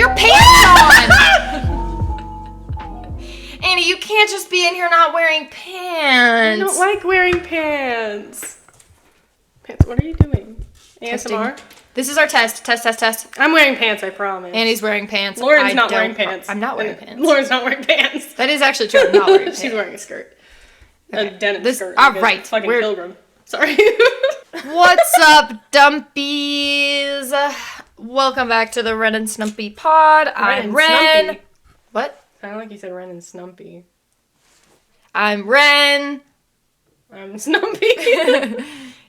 your pants on! Annie, you can't just be in here not wearing pants. I don't like wearing pants. Pants, what are you doing? Testing. ASMR? This is our test. Test. I'm wearing pants, I promise. Annie's wearing pants. Lauren's not wearing pants. I'm not wearing pants. Lauren's not wearing pants. That is actually true. I'm not wearing pants. She's wearing a skirt. Okay. A denim skirt. All right. Fucking Pilgrim. Sorry. What's up, dumpies? Welcome back to the Ren and Stumpy pod. I'm Ren. Stumpy. What? Sounded like you said Ren and Stumpy. I'm Ren. I'm Stumpy.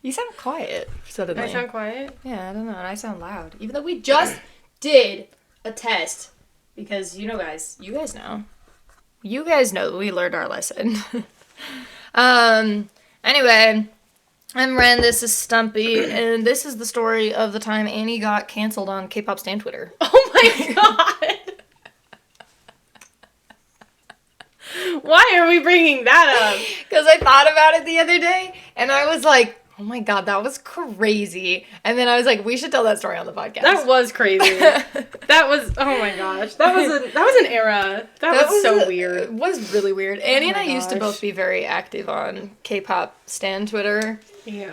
You sound quiet suddenly. I sound quiet? Yeah, I don't know. And I sound loud. Even though we just did a test. Because, you guys know. You guys know that we learned our lesson. Anyway, I'm Ren, this is Stumpy, and this is the story of the time Annie got canceled on K-pop stan Twitter. Oh my god! Why are we bringing that up? Because I thought about it the other day, and I was like, oh my god, that was crazy. And then I was like, we should tell that story on the podcast. That was crazy. That was, oh my gosh. That was an era. That was so weird. It was really weird. Annie and I used to gosh. both be very active on K-pop stan Twitter. Yeah.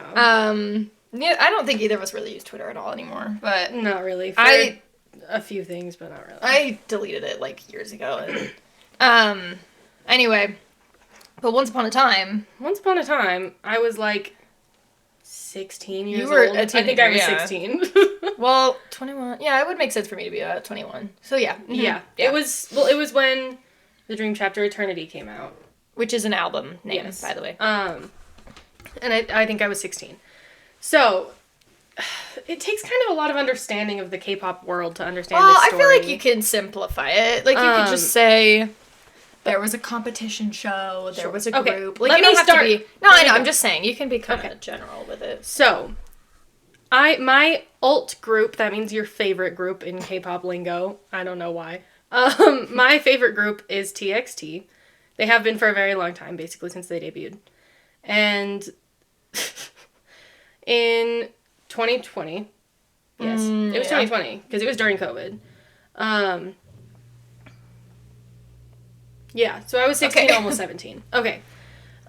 Yeah, I don't think either of us really use Twitter at all anymore, but Not really. For a few things, but not really. I deleted it like years ago. And, anyway, but once upon a time, I was like 16 years You were old. a I think teenager, I was yeah. 16. well, 21. Yeah, it would make sense for me to be about 21. So yeah. Yeah. It was when The Dream Chapter Eternity came out. Which is an album name, Yes. by the way. And I think I was 16. So, it takes kind of a lot of understanding of the K-pop world to understand this I story. feel like you can simplify it. Like, you could just say, there was a competition show, there was a Okay, group. Like, let you me don't have start- to be... No, I let me know, go. I'm just saying. You can be kind of general with it. So, my alt group, that means your favorite group in K-pop lingo. I don't know why. My favorite group is TXT. They have been for a very long time, basically since they debuted. And in 2020, yes, it was 2020 because it was during COVID. Yeah, so I was 16, Okay. almost 17. Okay.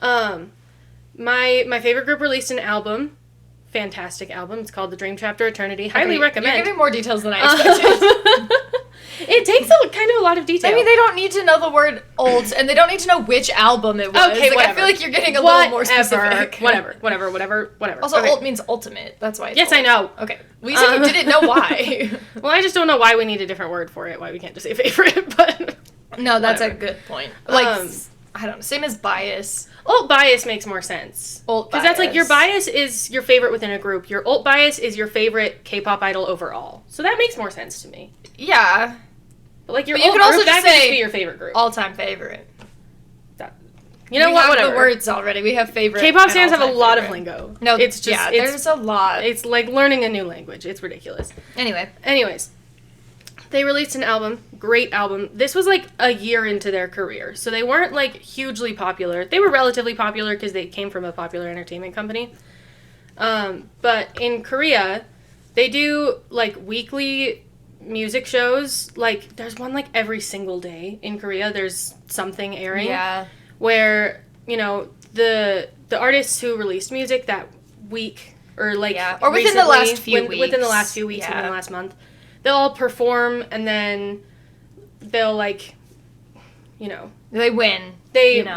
My favorite group released an album. Fantastic album. It's called The Dream Chapter Eternity. Highly recommend. You're giving more details than I expected. It takes kind of a lot of detail. I mean, they don't need to know the word alt, and they don't need to know which album it was. Okay, like, whatever. I feel like you're getting a little more specific. Whatever. Also, Okay. alt means ultimate. That's why it's Yes, alt. I know. Okay. We said you didn't know why. Well, I just don't know why we need a different word for it. Why we can't just say favorite, but... No, that's Whatever. a good point. Like, I don't know. Same as bias. Alt bias makes more sense. Alt Because that's like your bias is your favorite within a group. Your alt bias is your favorite K-pop idol overall. So that makes more sense to me. Yeah. But like your But you alt can also group, just that could say just be your favorite group. All-time favorite. You know we what? have Whatever. the words already. We have favorite. K-pop and fans have a all-time lot of favorite. lingo. No, it's just yeah, there's a lot. It's like learning a new language. It's ridiculous. Anyway. Anyways, they released an album. Great album. This was like a year into their career. So they weren't like hugely popular. They were relatively popular because they came from a popular entertainment company. But in Korea, they do like weekly music shows. Like there's one like every single day in Korea. There's something airing. Yeah. Where, the artists who released music that week or like or within the last few within weeks. the last few weeks, within the last month, they'll all perform and then they'll like, They win.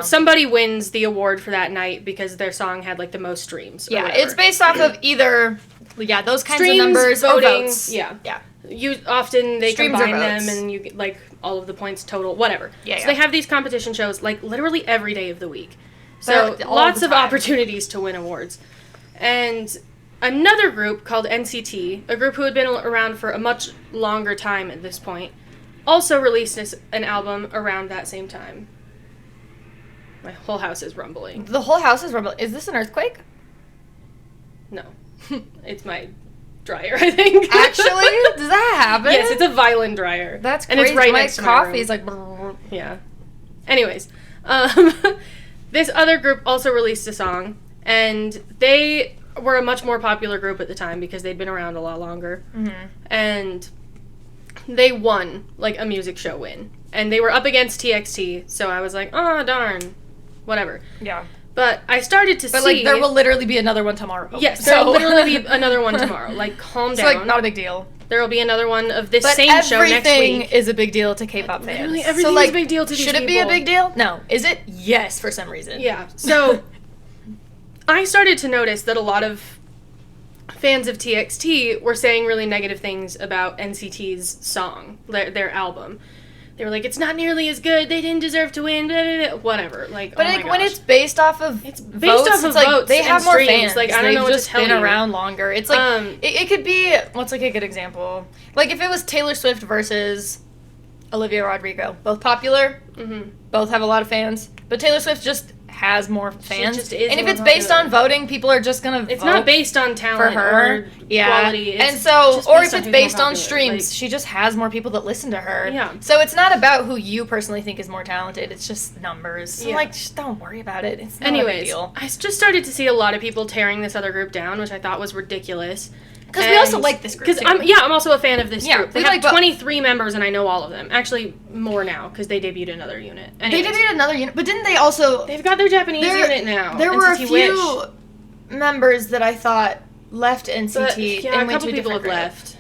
Somebody wins the award for that night because their song had like the most streams. Yeah, it's based off of either those kinds Streams, of numbers, voting, or votes. Yeah. Yeah. You often they Streams or combine them votes. and you get like all of the points total, whatever. Yeah, So they have these competition shows like literally every day of the week. So All lots the of time. opportunities to win awards. And another group called NCT, a group who had been around for a much longer time at this point, also released an album around that same time. My whole house is rumbling. The whole house is rumbling. Is this an earthquake? No. It's my dryer, I think. Actually? Does that happen? Yes, it's a violin dryer. That's and crazy. it's right My next to coffee is my room. like... Yeah. Anyways, this other group also released a song, and they were a much more popular group at the time because they'd been around a lot longer. Mm-hmm. And they won, like, a music show win. And they were up against TXT, so I was like, oh, darn. Whatever. Yeah. But I started to see... But, like, there will literally be another one tomorrow. Yes, there will literally be another one tomorrow. Like, calm down. It's, like, not a big deal. There will be another one of this same show next week. Everything is a big deal to K-pop fans. Literally everything is a big deal to these people. Should it be a big deal? No. Is it? Yes, for some reason. Yeah. So, I started to notice that a lot of fans of TXT were saying really negative things about NCT's song, their album. They were like, it's not nearly as good, they didn't deserve to win, blah, blah, blah. Whatever. Like, but oh like, my when gosh. it's based off of votes, they have more streams. fans. Like, I don't know what to just tell been you. around longer. It's like, it could be, what's like a good example? Like, if it was Taylor Swift versus Olivia Rodrigo. Both popular, both have a lot of fans, but Taylor Swift just has more fans. Just is and if more it's based popular. on voting, people are just gonna It's vote not based on talent for her. or quality. It's and so, just or based if on it's who's based more on popular. streams, Like, she just has more people that listen to her. Yeah. So it's not about who you personally think is more talented. It's just numbers. So Yeah. like, just don't worry about it. It's not a big anyways, deal. I just started to see a lot of people tearing this other group down, which I thought was ridiculous. Because we also like this group, Because I'm also a fan of this Yeah, group. They we have like both. 23 members, and I know all of them. Actually, more now, because they debuted another unit. Anyways, They debuted another unit, but didn't they also... They've got their Japanese unit now. There were a NCT few Wish. members that I thought left NCT But, yeah, and a went couple to a people different have group. left.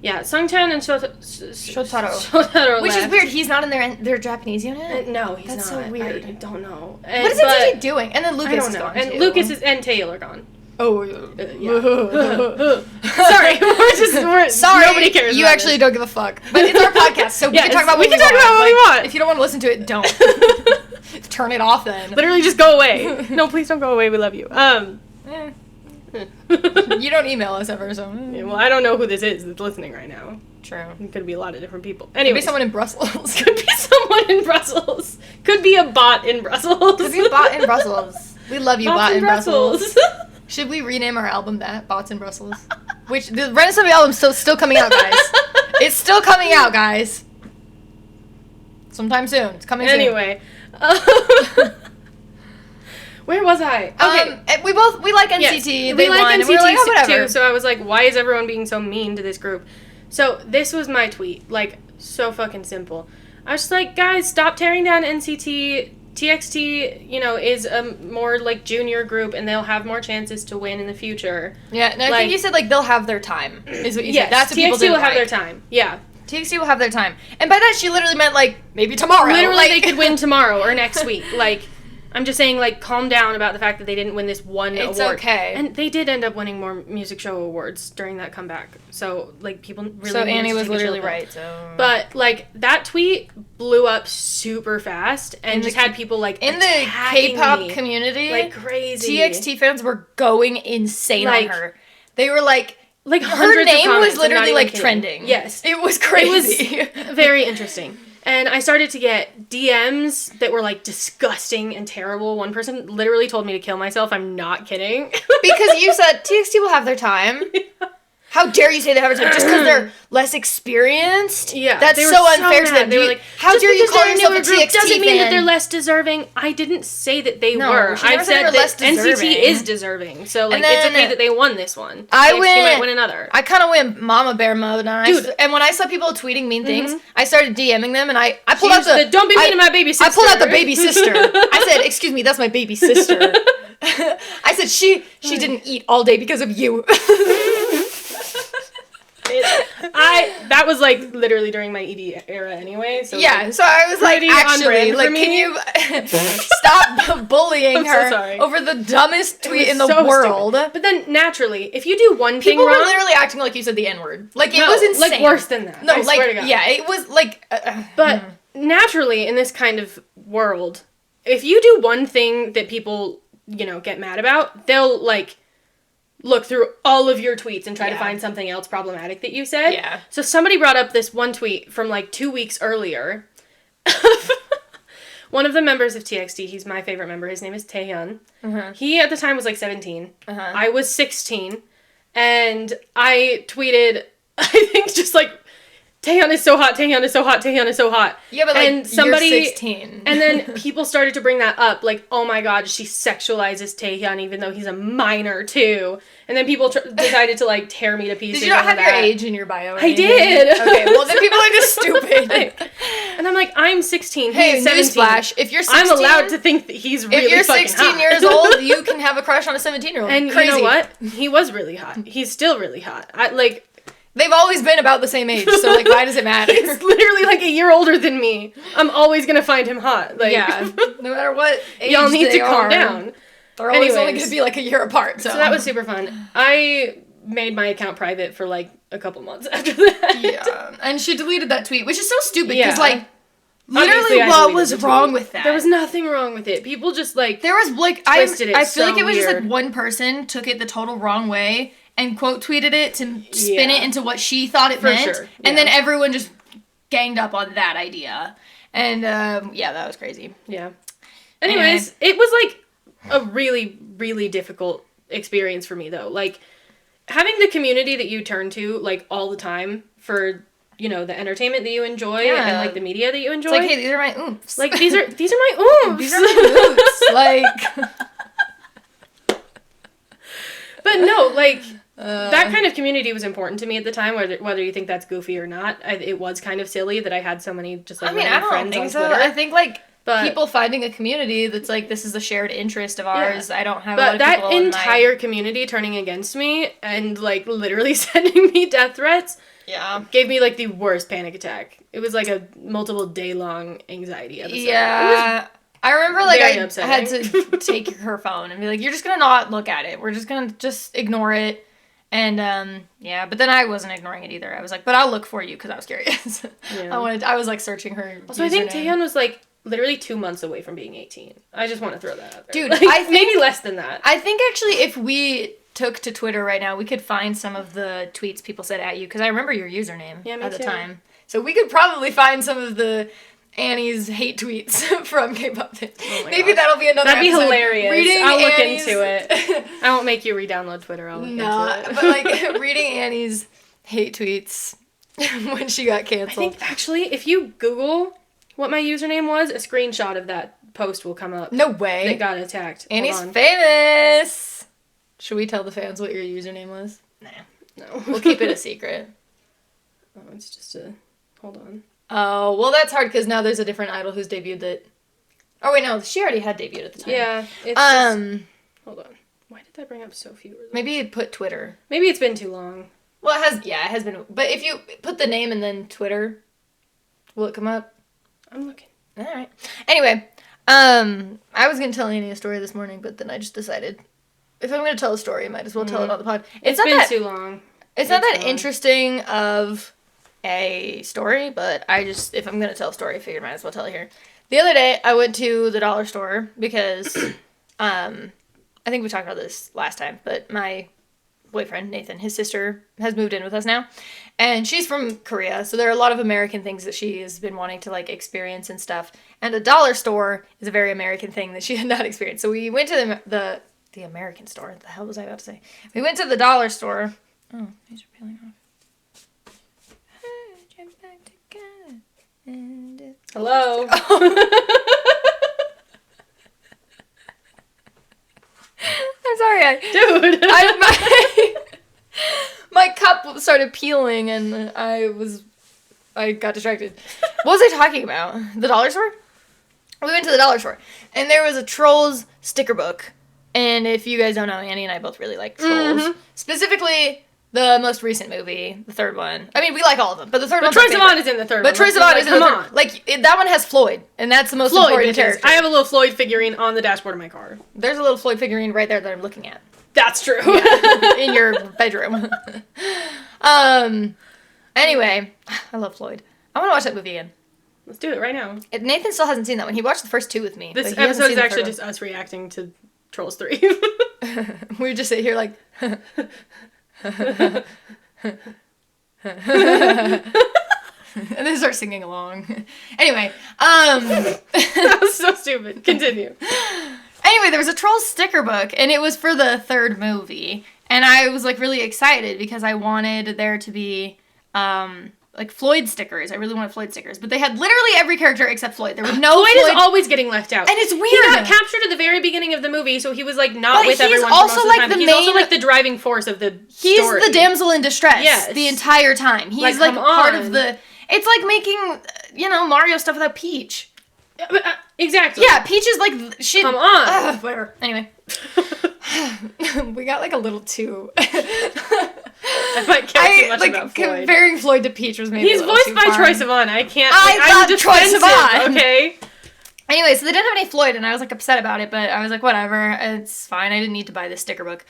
Yeah, Sungchan and Shotaro. Which left. is weird. He's not in their Japanese unit. No, he's That's not. so weird. I don't know. What is NCT doing? And then I Lucas don't is know. gone And too. Lucas and Taylor gone. Oh, Yeah. Sorry, we're sorry. Nobody cares. You about actually this. don't give a fuck. But it's our podcast, so we Yeah, can talk about we what can talk about what we Like, want. If you don't want to listen to it, don't. Turn it off then. Literally, just go away. No, please don't go away. We love you. You don't email us ever, so. Yeah, well, I don't know who this is that's listening right now. True. It could be a lot of different people. Maybe Anyway, someone in Brussels. could be someone in Brussels. Could be a bot in Brussels. Could be a bot in Brussels. We love you, Bots bot in Brussels. Brussels. Should we rename our album that? Bots in Brussels? Which, the Ren Stumpy album's still coming out, guys. It's still coming out, guys. Sometime soon. It's coming soon. Anyway. Where was I? Okay. We like NCT. Yes, They we like won, NCT and we were like, oh, whatever. too, so I was like, why is everyone being so mean to this group? So this was my tweet. Like, so fucking simple. I was just like, guys, stop tearing down NCT. TXT, is a more, like, junior group, and they'll have more chances to win in the future. Yeah, and I think you said, like, they'll have their time, is what you Yes, said. That's what people TXT will have like. their time. Yeah. TXT will have their time. And by that, she literally meant, like, maybe tomorrow. Literally, like, they could win tomorrow or next week. Like, I'm just saying, like, calm down about the fact that they didn't win this one award. It's okay. And they did end up winning more music show awards during that comeback. So, like, people really So needed Annie to was take a literally chill pill. right, so... But, like, that tweet blew up super fast and just had people, like, in the attacking K-pop me community, like crazy. TXT fans were going insane Like- on her. They were like her hundreds of name comments, was I'm not literally even like kidding. trending. Yes. It was crazy. It was very interesting. And I started to get DMs that were, like, disgusting and terrible. One person literally told me to kill myself. I'm not kidding. Because you said TXT will have their time. How dare you say they have their time just because they're less experienced? Yeah, that's they were so unfair to them. They were like, how just dare you because call they're a yourself a newer group TXT doesn't mean fan? that they're less deserving. I didn't say that they No, were. she never I said they said were that less deserving. NCT is deserving. So, like, And it's then okay that they won this one. I TXT might win another. I kind of went mama bear mode, and Dude. and when I saw people tweeting mean things, I started DMing them, and I pulled She out the used don't be mean to my baby sister. I pulled out the baby sister. I said, "Excuse me, that's my baby sister." I said, "She didn't eat all day because of you." That was, like, literally during my ED era anyway. So, yeah, so I was like, pretty on actually, brand for like, me. can you stop bullying I'm so her sorry. over the dumbest tweet was in the so world? stupid. But then, naturally, if you do one thing People were wrong... literally acting like you said the N-word. Like, it No, was insane. like, worse than that. No, I like, swear to God. yeah, it was, like... But naturally, in this kind of world, if you do one thing that people, get mad about, they'll, like, look through all of your tweets and try to find something else problematic that you said. Yeah. So somebody brought up this one tweet from, like, 2 weeks earlier. One of the members of TXT, he's my favorite member, his name is Taehyun. He, at the time, was, like, 17. I was 16. And I tweeted, I think, just, like, Taehyun is so hot, Taehyun is so hot, Taehyun is so hot. Yeah, but, like, and somebody, you're 16. And then people started to bring that up, like, oh my god, she sexualizes Taehyun even though he's a minor, too. And then people decided to, like, tear me to pieces. Did you not have your age in your bio? I did! Okay, well, then people are just stupid. And I'm like, I'm 16, hey, he's 17. Newsflash, if you're 16... I'm allowed to think that he's really fucking hot. If you're 16 years old, you can have a crush on a 17-year-old. And Crazy. you know what? He was really hot. He's still really hot. They've always been about the same age, so, like, why does it matter? He's literally, like, a year older than me. I'm always gonna find him hot. Like, yeah, no matter what age y'all need to calm are, down. They're always only gonna be, like, a year apart, so. So that was super fun. I made my account private for, like, a couple months after that. Yeah, and she deleted that tweet, which is so stupid, because, Yeah. like, literally what was wrong with that? There was nothing wrong with it. People just, like, there was, like, twisted it I feel so like it was just, like, weird. one person took it the total wrong way and quote tweeted it to spin it into what she thought it meant. Sure. And then everyone just ganged up on that idea. And, yeah, that was crazy. Yeah. Anyways, it was, like, a really, really difficult experience for me, though. Like, having the community that you turn to, like, all the time for, you know, the entertainment that you enjoy and, like, the media that you enjoy. It's like, hey, these are my oomps. Like, these are my oomps. These are my oomps. Like... But no, like... that kind of community was important to me at the time, whether you think that's goofy or not. It was kind of silly that I had so many just like random friends on Twitter. I think like people finding a community that's like this is a shared interest of ours. Yeah. I don't have. But that entire community turning against me and like literally sending me death threats. Yeah, gave me like the worst panic attack. It was like a multiple day long anxiety episode. Yeah. I remember, like, I upsetting. had to take her phone and be like, you're just gonna not look at it. We're just gonna just ignore it. And, yeah, but then I wasn't ignoring it either. I was like, but I'll look for you because I was curious. Yeah. I was, like, searching her Also, I think Taehyun was, like, literally 2 months away from being 18. I just want to throw that out there. Dude, like, I think, maybe less than that. I think, actually, if we took to Twitter right now, we could find some of the tweets people said at you, because I remember your username at the time. So we could probably find some of the Annie's hate tweets from K-pop fans. Oh maybe that'll be another That'd be episode. Hilarious. I'll look into it. I won't make you re-download Twitter. I'll look into it. But like reading Annie's hate tweets when she got canceled. I think actually, if you Google what my username was, a screenshot of that post will come up. No way. That got attacked. Annie's famous. Should we tell the fans what your username was? Nah. No. We'll keep it a secret. Oh, it's just a... Hold on. Oh, well, that's hard because now there's a different idol who's debuted that... Oh, wait, no. She already had debuted at the time. Yeah. It's just... Hold on. Why did that bring up so few results? Maybe put Twitter. Maybe it's been too long. Well, it has been... But if you put the name and then Twitter, will it come up? I'm looking. All right. Anyway, I was going to tell Annie a story this morning, but then I just decided... If I'm going to tell a story, I might as well tell it on the pod. It's not been too long. It's not that interesting of a story, but if I'm going to tell a story, I figured I might as well tell it here. The other day, I went to the dollar store because, I think we talked about this last time, but my boyfriend, Nathan, his sister has moved in with us now, and she's from Korea, so there are a lot of American things that she has been wanting to, like, experience and stuff, and a dollar store is a very American thing that she had not experienced, so we went to the American store. What the hell was I about to say? We went to the dollar store. Oh, these are peeling off. Hello. I'm sorry, dude. My cup started peeling and I got distracted. What was I talking about? The dollar store? We went to the dollar store and there was a Trolls sticker book. And if you guys don't know, Annie and I both really like Trolls. Mm-hmm. Specifically, the most recent movie, the third one. I mean, we like all of them, but the third one. Troye Sivan is in the third one. But Troye Sivan is in the third one. Like, that one has Floyd, and that's the most important character. I have a little Floyd figurine on the dashboard of my car. There's a little Floyd figurine right there that I'm looking at. That's true. Yeah, in your bedroom. Anyway, I love Floyd. I want to watch that movie again. Let's do it right now. Nathan still hasn't seen that one. He watched the first two with me. This episode is actually just us reacting to Trolls 3. We would just sit here like... and then start singing along. Anyway, that was so stupid. Continue. Anyway, there was a Trolls sticker book, and it was for the third movie. And I was, like, really excited because I wanted there to be, like Floyd stickers. I really wanted Floyd stickers, but they had literally every character except Floyd. There was no Floyd. Floyd Is always getting left out, and it's weird. He got captured at the very beginning of the movie, so he was like not with everyone for also most of the like time. He's also like the driving force of the He's story. the damsel in distress. Yes. The entire time. He's like part of the. It's like making Mario stuff without Peach. Exactly. Yeah, Peach is like she. Come on. Whatever. Anyway, we got like a little too. I might care too much about Floyd. Comparing Floyd to Peach was maybe. He's a little voiced too by far. Troye Sivan. I can't. I love Troye Sivan. Okay. Anyway, so they didn't have any Floyd, and I was like upset about it, but I was like, whatever, it's fine. I didn't need to buy this sticker book,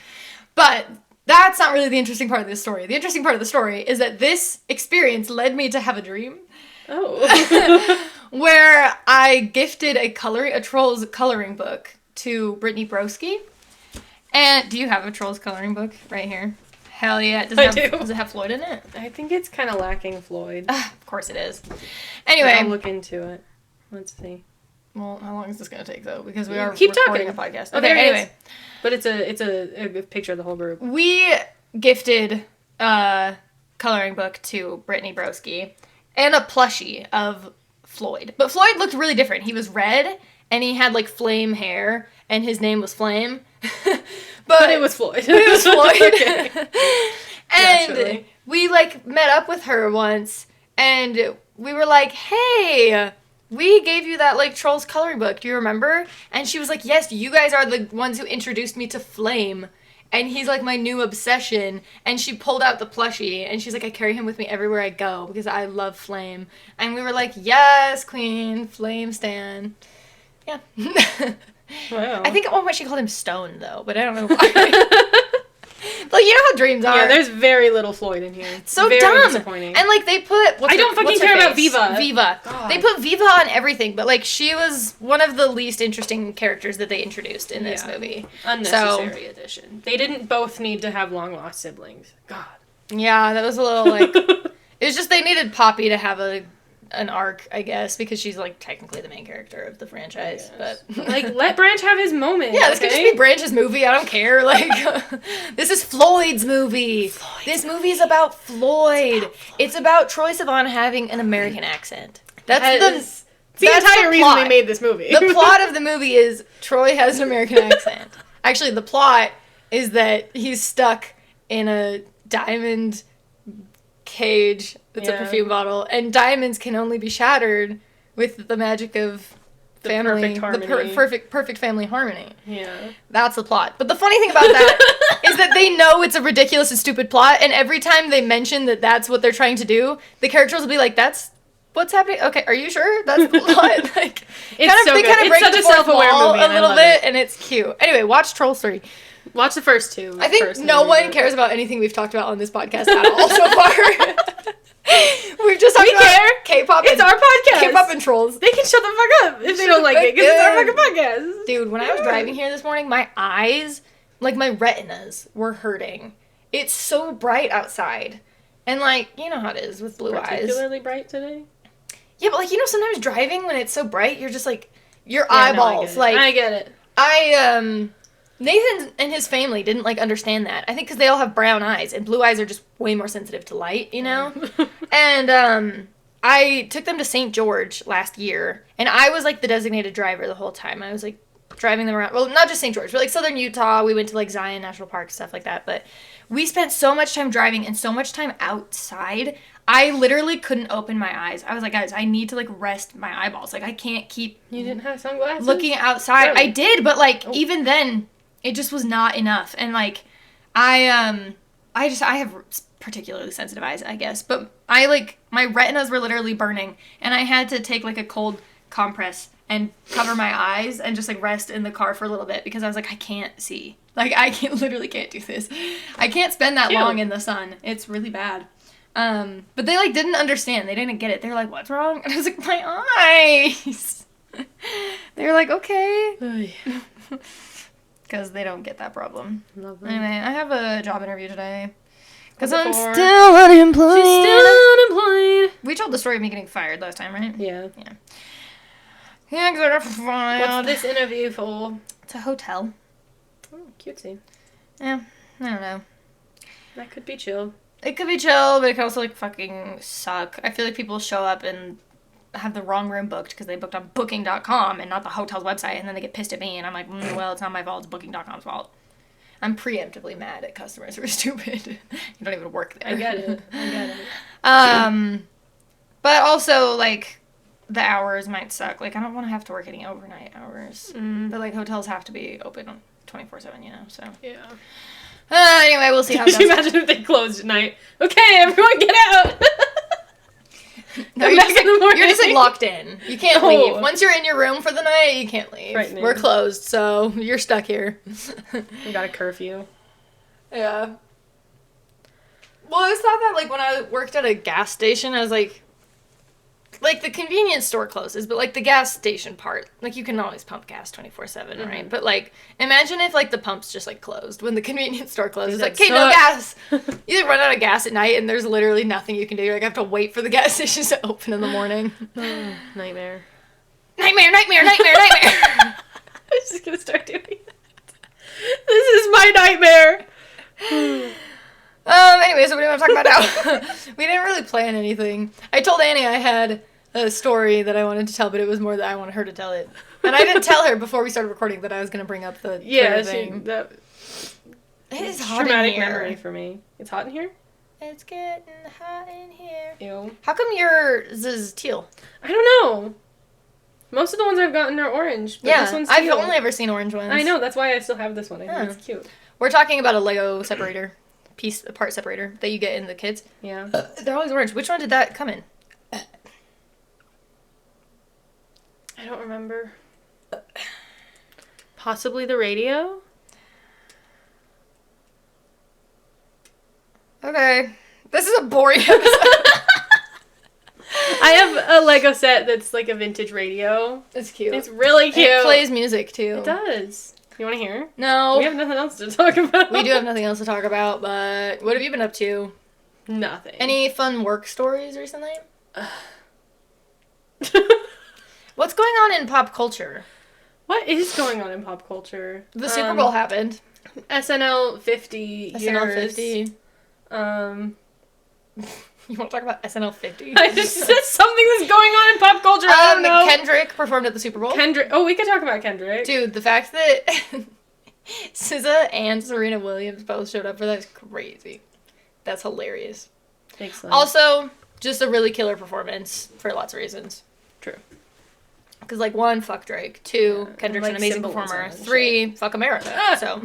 but. That's not really the interesting part of this story. The interesting part of the story is that this experience led me to have a dream. Oh. Where I gifted a Trolls coloring book to Brittany Broski. And do you have a Trolls coloring book right here? Hell yeah. Does it have Floyd in it? I think it's kind of lacking Floyd. Of course it is. Anyway. I'll look into it. Let's see. Well, how long is this going to take, though? Because we are Keep recording talking. a podcast. Okay, anyway. But it's a picture of the whole group. We gifted a coloring book to Brittany Broski and a plushie of Floyd. But Floyd looked really different. He was red, and he had, like, flame hair, and his name was Flame. but it was Floyd. It was Floyd. And Naturally. we, like, met up with her once, and we were like, hey... We gave you that, like, Trolls coloring book. Do you remember? And she was like, yes, you guys are the ones who introduced me to Flame. And he's, like, my new obsession. And she pulled out the plushie. And she's like, I carry him with me everywhere I go because I love Flame. And we were like, yes, queen. Flame stan. Yeah. Wow. I think at one point she called him Stone, though. But I don't know why. Like, you know how dreams are. Yeah, there's very little Floyd in here. It's so very dumb. Disappointing. And, like, they put... I don't fucking care about Viva. Viva. God. They put Viva on everything, but, like, she was one of the least interesting characters that they introduced in this movie. Unnecessary addition. They didn't both need to have long-lost siblings. God. Yeah, that was a little, like... It was just they needed Poppy to have an arc, I guess, because she's, like, technically the main character of the franchise, but... Like, let Branch have his moment, Yeah, this could just be Branch's movie, I don't care, like... This is Floyd's movie! This movie is about Floyd! It's about Troye Sivan having an American accent. That's the entire reason they made this movie. The plot of the movie is Troy has an American accent. Actually, the plot is that he's stuck in a diamond cage that's a perfume bottle, and diamonds can only be shattered with the magic of family, perfect family harmony. Yeah. That's the plot. But the funny thing about that is that they know it's a ridiculous and stupid plot, and every time they mention that that's what they're trying to do, the characters will be like, that's what's happening? Okay, are you sure? That's the plot? Like, they kind of break such the a fourth self-aware wall movie, a little bit, and it's cute. Anyway, watch Trolls 3. Watch the first two. I think no one cares about anything we've talked about on this podcast at all so far. We've just talked about K-pop. It's our podcast. K-pop and Trolls. They can shut the fuck up if they don't like it, because it's our fucking podcast. Dude, when I was driving here this morning, my eyes, like my retinas, were hurting. It's so bright outside. And, like, you know how it is with blue eyes. Particularly bright today? Yeah, but, like, you know, sometimes driving, when it's so bright, you're just, like, your eyeballs. No, I get it. Nathan and his family didn't, like, understand that. I think because they all have brown eyes, and blue eyes are just way more sensitive to light, you know? And, I took them to St. George last year, and I was, like, the designated driver the whole time. I was, like, driving them around. Well, not just St. George, but, like, southern Utah. We went to, like, Zion National Park, stuff like that. But we spent so much time driving and so much time outside, I literally couldn't open my eyes. I was like, guys, I need to, like, rest my eyeballs. Like, I can't keep... You didn't have sunglasses? Looking outside. Really? I did, but, like, even then... It just was not enough. And, like, I have particularly sensitive eyes, I guess. But my retinas were literally burning. And I had to take, like, a cold compress and cover my eyes and just, like, rest in the car for a little bit. Because I was like, I can't see. Like, literally can't do this. I can't spend that long in the sun. It's really bad. But they, like, didn't understand. They didn't get it. They were like, what's wrong? And I was like, my eyes. They were like, okay. Because they don't get that problem. Anyway, I have a job interview today. Because I'm still unemployed. She's still unemployed. We told the story of me getting fired last time, right? Yeah. Yeah, I got fired. What's this interview for? It's a hotel. Oh, cutesy. Yeah, I don't know. That could be chill. It could be chill, but it could also, like, fucking suck. I feel like people show up and have the wrong room booked because they booked on booking.com and not the hotel's website, and then they get pissed at me, and I'm like, well, it's not my fault, it's booking.com's fault. I'm preemptively mad at customers who are stupid. You don't even work there. I get it. But also, like, the hours might suck. Like, I don't want to have to work any overnight hours. But, like, hotels have to be open 24/7, you know, so. Yeah. Anyway, we'll see how it Could you goes. imagine if they closed at night? Okay, everyone get out! No, you're just, like, locked in. You can't leave. Once you're in your room for the night, you can't leave. Right, We're closed, so you're stuck here. We got a curfew. Yeah. Well, I always thought that, like, when I worked at a gas station, I was like, the convenience store closes, but, like, the gas station part, like, you can always pump gas 24/7, right? But, like, imagine if, like, the pumps just, like, closed when the convenience store closes. Like, okay, no gas! You run out of gas at night, and there's literally nothing you can do. You're like, I have to wait for the gas stations to open in the morning. Nightmare. Nightmare, nightmare, nightmare, nightmare! I'm just gonna start doing that. This is my nightmare! Anyway, so what do you want to talk about now? We didn't really plan anything. I told Annie I had a story that I wanted to tell, but it was more that I wanted her to tell it. And I didn't tell her before we started recording that I was going to bring up the Twitter thing. That it is hot traumatic in here. memory for me. It's hot in here? It's getting hot in here. Ew. How come yours is teal? I don't know. Most of the ones I've gotten are orange, but this one's teal. I've only ever seen orange ones. I know, that's why I still have this one. I think it's cute. We're talking about a Lego separator. Part separator that you get in the kids. Yeah. They're always orange. Which one did that come in? I don't remember. Possibly the radio? Okay. This is a boring episode. I have a Lego set that's like a vintage radio. It's cute. It's really cute. It plays music too. It does. You want to hear? No. We have nothing else to talk about. We do have nothing else to talk about, but what have you been up to? Nothing. Any fun work stories recently? What's going on in pop culture? What is going on in pop culture? The Super Bowl happened. SNL 50 SNL years. 50. You want to talk about SNL 50? I just said something that's going on in pop culture. I don't know. Kendrick performed at the Super Bowl. Oh, we could talk about Kendrick. Dude, the fact that SZA and Serena Williams both showed up for that is crazy. That's hilarious. Excellent. Also, just a really killer performance for lots of reasons. True. Because, like, 1, fuck Drake. 2, Kendrick's an amazing performer. 3, fuck America. So,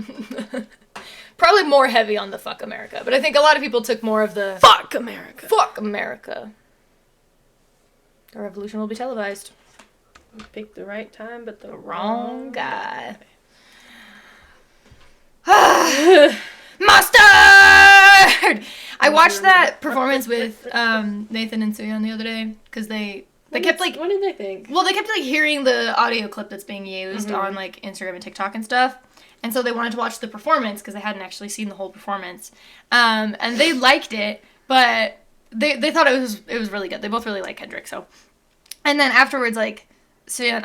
probably more heavy on the fuck America. But I think a lot of people took more of the Fuck America. Fuck America. The revolution will be televised. Picked the right time, but the Wrong guy. Mustard! I watched that performance with Nathan and Suyeon the other day because they kept like, what did they think? well, they kept like hearing the audio clip that's being used on like Instagram and TikTok and stuff, and so they wanted to watch the performance because they hadn't actually seen the whole performance, and they liked it, but they thought it was really good. They both really like Kendrick, so, and then afterwards, like, Suyeon,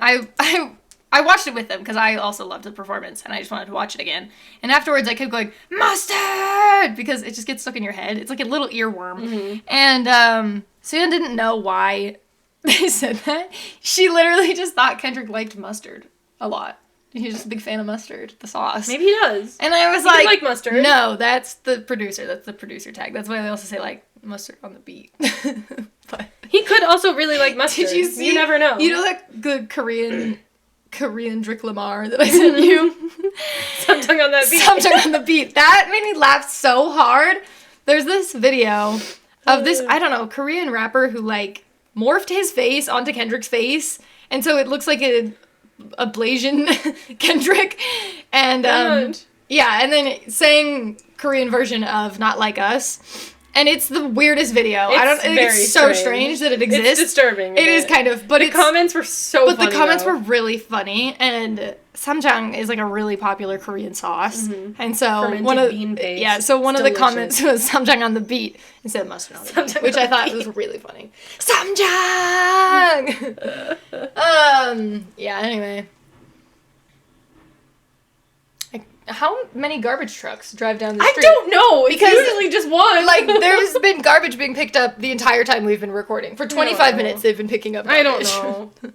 I watched it with them because I also loved the performance and I just wanted to watch it again. And afterwards I kept going, mustard! Because it just gets stuck in your head. It's like a little earworm. And Suyeon didn't know why they said that. She literally just thought Kendrick liked mustard a lot. He's just a big fan of mustard, the sauce. Maybe he does. And I was like mustard. No, that's the producer. That's the producer tag. That's why they also say, like, mustard on the beat. But he could also really like mustard. did you see? You never know. You know that good Korean Drick Lamar that I sent you? Samjung on that beat. Samjung on the beat. That made me laugh so hard. There's this video of this, I don't know, Korean rapper who, like, morphed his face onto Kendrick's face. And so it looks like a Blasian Kendrick. And, yeah, and then sang Korean version of Not Like Us. And it's the weirdest video. It's so strange that it exists. It's disturbing. It is kind of, but the comments were so funny. But the comments were really funny, and samjang is like a really popular Korean sauce. And so fermented bean paste. Yeah, so one of the delicious. comments was samjang on the beat instead of mustard on the beat, which I thought was really funny. Samjang. Yeah. Anyway, How many garbage trucks drive down the I street? don't know. It's Because, usually just one. Like, there's been garbage being picked up the entire time we've been recording. For 25 minutes, they've been picking up garbage. I don't know.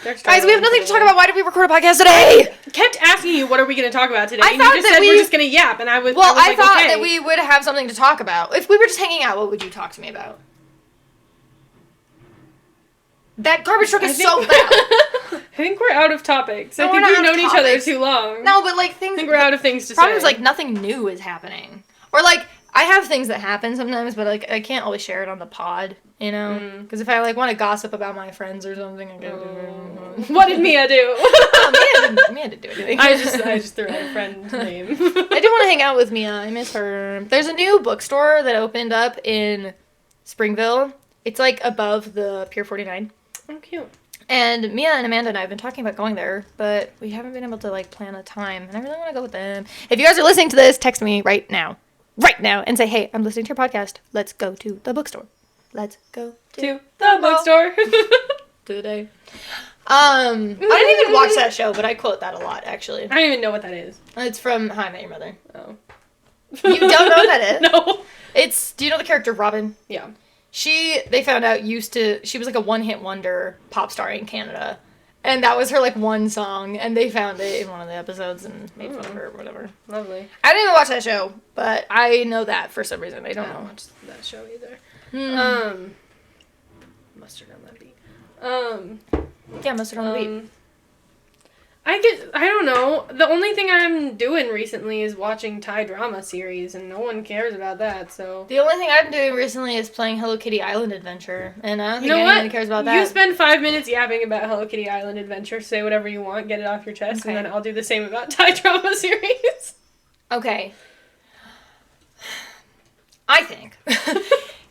Guys, we have nothing to talk about. Why did we record a podcast today? I kept asking you, what are we going to talk about today? I and you thought just that said we- we're just going to yap, and I was Well, I like, thought okay. that we would have something to talk about. If we were just hanging out, what would you talk to me about? That garbage truck is so loud. I think we're out of topics. No, I we're think not we've out of known each other topics. too long. No, but like things. I think we're out of things to Problem is, say. like, nothing new is happening. Or like, I have things that happen sometimes, but like I can't always share it on the pod, you know? Because if I like want to gossip about my friends or something, I go. What did Mia do? Mia didn't do anything. I just threw out a friend name. I do want to hang out with Mia. I miss her. There's a new bookstore that opened up in Springville. It's like above the Pier 49. Oh, cute. And Mia and Amanda and I have been talking about going there, but we haven't been able to like plan a time. And I really want to go with them. If you guys are listening to this, text me right now, and say, "Hey, I'm listening to your podcast. Let's go to the bookstore. Let's go To the bookstore." today." I didn't even watch that show, but I quote that a lot actually. I don't even know what that is. It's from How I Met Your Mother. Oh. You don't know what that is? No. Do you know the character Robin? Yeah. They found out she was like a one-hit wonder pop star in Canada. And that was her like one song, and they found it in one of the episodes and made fun of her or whatever. Lovely. I didn't even watch that show, but I know that for some reason. I don't know. watch that show either. Hmm. Mustard on that beat. Yeah, Mustard on the Beat. I don't know. The only thing I'm doing recently is watching Thai drama series, and no one cares about that, so. The only thing I've been doing recently is playing Hello Kitty Island Adventure, and I don't think anyone cares about that. You spend 5 minutes yapping about Hello Kitty Island Adventure, say whatever you want, get it off your chest, Okay. and then I'll do the same about Thai drama series. Okay. I think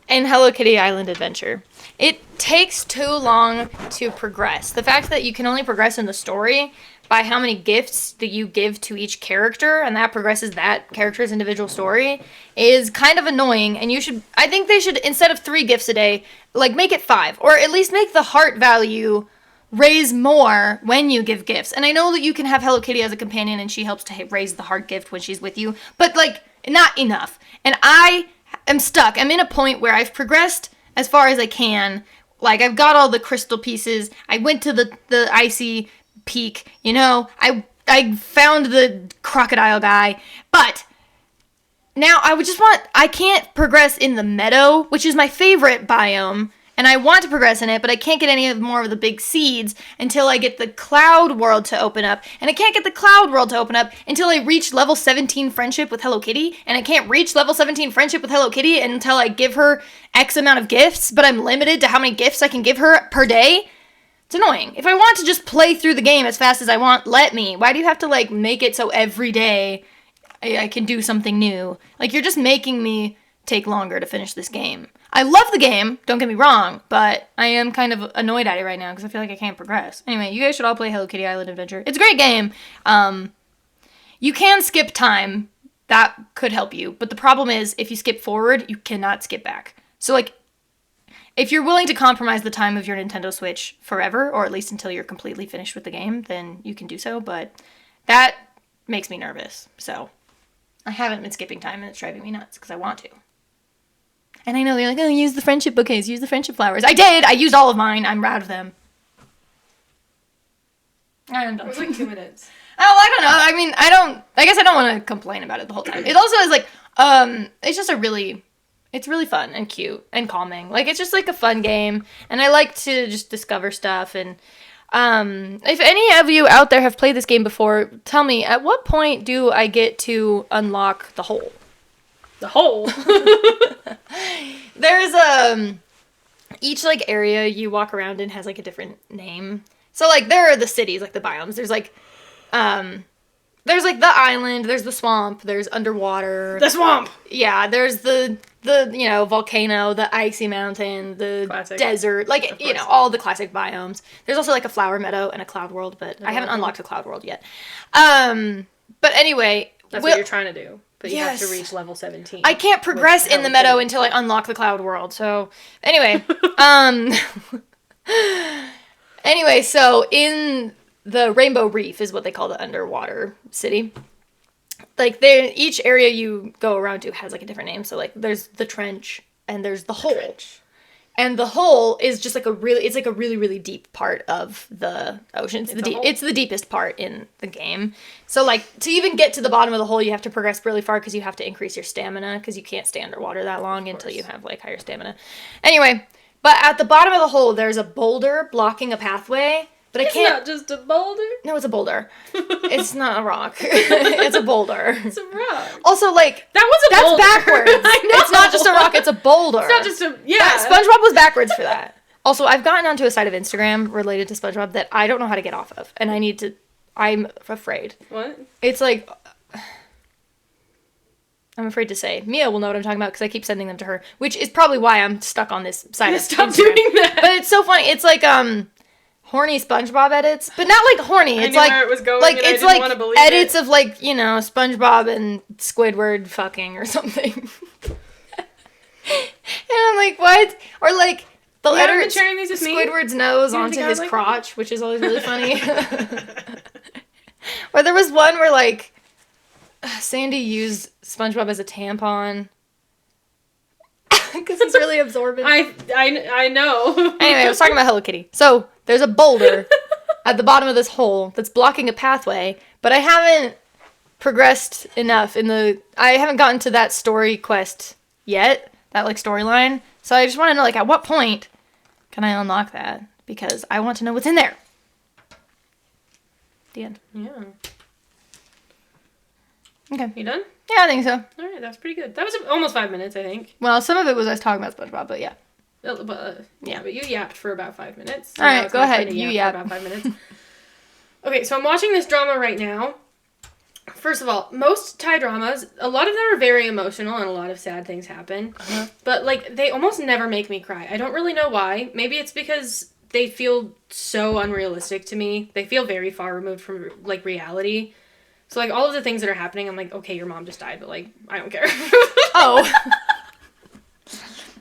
in Hello Kitty Island Adventure, it takes too long to progress. The fact that you can only progress in the story by how many gifts that you give to each character, and that progresses that character's individual story, is kind of annoying. And I think they should, instead of 3 gifts a day, like make it 5, or at least make the heart value raise more when you give gifts. And I know that you can have Hello Kitty as a companion and she helps to raise the heart gift when she's with you, but like not enough. And I am stuck. I'm in a point where I've progressed as far as I can. Like I've got all the crystal pieces. I went to the icy peak, you know. I found the crocodile guy, but now I can't progress in the meadow, which is my favorite biome. And I want to progress in it, but I can't get any more of the big seeds until I get the cloud world to open up. And I can't get the cloud world to open up until I reach level 17 friendship with Hello Kitty. And I can't reach level 17 friendship with Hello Kitty until I give her X amount of gifts, but I'm limited to how many gifts I can give her per day. It's annoying. If I want to just play through the game as fast as I want, let me. Why do you have to, like, make it so every day I can do something new? Like, you're just making me take longer to finish this game. I love the game, don't get me wrong, but I am kind of annoyed at it right now because I feel like I can't progress. Anyway, you guys should all play Hello Kitty Island Adventure. It's a great game. You can skip time. That could help you. But the problem is, if you skip forward, you cannot skip back. So, like, if you're willing to compromise the time of your Nintendo Switch forever, or at least until you're completely finished with the game, then you can do so. But that makes me nervous. So, I haven't been skipping time, and it's driving me nuts because I want to. And I know they're like, oh, use the friendship bouquets, use the friendship flowers. I did! I used all of mine. I'm proud of them. I'm done. It was like 2 minutes. Oh, I don't know. I mean, I guess I don't want to complain about it the whole time. It also is like, it's just it's really fun and cute and calming. Like, it's just like a fun game. And I like to just discover stuff. And, if any of you out there have played this game before, tell me, at what point do I get to unlock the hole? The hole? There's, each, like, area you walk around in has, like, a different name. So, like, there are the cities, like, the biomes. There's, like, the island, there's the swamp, there's underwater. The swamp! Yeah, there's the you know, volcano, the icy mountain, the Classic. Desert, like, you know, all the classic biomes. There's also, like, a flower meadow and a cloud world, but I haven't unlocked the cloud world yet. But anyway. That's what you're trying to do. But you have Yes. to reach level 17. I can't progress in the meadow until I unlock the cloud world. So, anyway, anyway, so in the Rainbow Reef is what they call the underwater city. like, each area you go around to has, like, a different name. So, like, there's the trench, and there's the hole. And the hole is just, like, it's, like, a really, really deep part of the ocean. It's the deepest part in the game. So, like, to even get to the bottom of the hole, you have to progress really far because you have to increase your stamina because you can't stay underwater that long until you have, like, higher stamina. Anyway, but at the bottom of the hole, there's a boulder blocking a pathway. But it's not just a boulder. No, it's a boulder. It's not a rock. It's a boulder. It's a rock. Also, like, that's boulder. Backwards. I know. It's not just a rock, it's a boulder. It's not just a, SpongeBob was backwards for that. Also, I've gotten onto a site of Instagram related to SpongeBob that I don't know how to get off of. And I'm afraid. What? It's like, I'm afraid to say. Mia will know what I'm talking about because I keep sending them to her. Which is probably why I'm stuck on this site of Stop Instagram. doing that. But it's so funny. It's like, horny SpongeBob edits, but not like horny. It's like where it was going, like and it's I didn't like edits of like SpongeBob and Squidward fucking or something. And I'm like, what? Or like they'll edit Squidward's nose onto his crotch, which is always really funny. Or there was one where like Sandy used SpongeBob as a tampon. Because he's really absorbent. I know. Anyway, I was talking about Hello Kitty. So, there's a boulder at the bottom of this hole that's blocking a pathway, but I haven't progressed enough I haven't gotten to that story quest yet, that, like, storyline. So I just want to know, like, at what point can I unlock that? Because I want to know what's in there. The end. Yeah. Okay. You done? Yeah, I think so. Alright, that was pretty good. That was almost 5 minutes, I think. Well, some of it was us talking about SpongeBob, but yeah. But you yapped for about 5 minutes. So alright, go ahead. You yap. For about 5 minutes. Okay, so I'm watching this drama right now. First of all, most Thai dramas, a lot of them are very emotional and a lot of sad things happen. Uh-huh. But, like, they almost never make me cry. I don't really know why. Maybe it's because they feel so unrealistic to me. They feel very far removed from, like, reality. So, like, all of the things that are happening, I'm like, okay, your mom just died, but, like, I don't care. Oh.